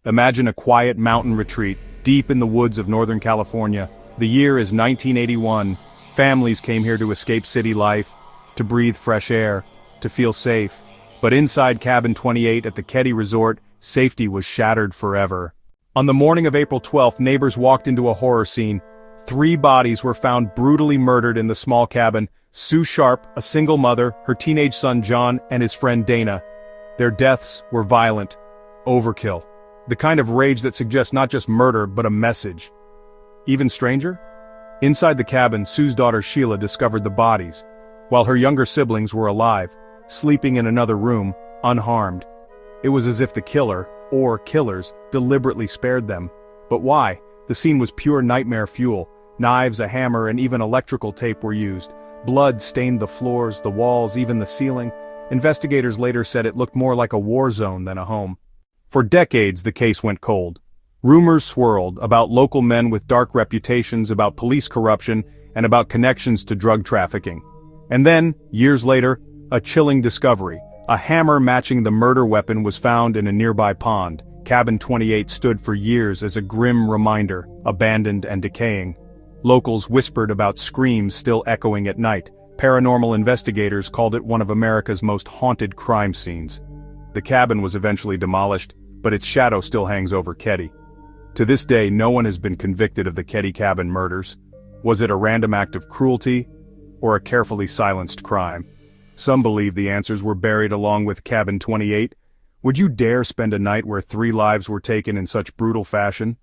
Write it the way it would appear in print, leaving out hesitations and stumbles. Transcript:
Imagine a quiet mountain retreat, deep in the woods of Northern California. The year is 1981. Families came here to escape city life, to breathe fresh air, to feel safe. But inside Cabin 28 at the Keddie Resort, safety was shattered forever. On the morning of April 12th, neighbors walked into a horror scene. 3 bodies were found brutally murdered in the small cabin. Sue Sharp, a single mother, her teenage son John, and his friend Dana. Their deaths were violent. Overkill. The kind of rage that suggests not just murder, but a message. Even stranger? Inside the cabin, Sue's daughter Sheila discovered the bodies, while her younger siblings were alive, sleeping in another room, unharmed. It was as if the killer, or killers, deliberately spared them. But why? The scene was pure nightmare fuel. Knives, a hammer, and even electrical tape were used. Blood stained the floors, the walls, even the ceiling. Investigators later said it looked more like a war zone than a home. For decades the case went cold. Rumors swirled about local men with dark reputations, about police corruption, and about connections to drug trafficking. And then, years later, a chilling discovery. A hammer matching the murder weapon was found in a nearby pond. Cabin 28 stood for years as a grim reminder, abandoned and decaying. Locals whispered about screams still echoing at night. Paranormal investigators called it one of America's most haunted crime scenes. The cabin was eventually demolished, but its shadow still hangs over Keddie. To this day, no one has been convicted of the Keddie Cabin Murders. Was it a random act of cruelty, or a carefully silenced crime? Some believe the answers were buried along with Cabin 28. Would you dare spend a night where 3 lives were taken in such brutal fashion?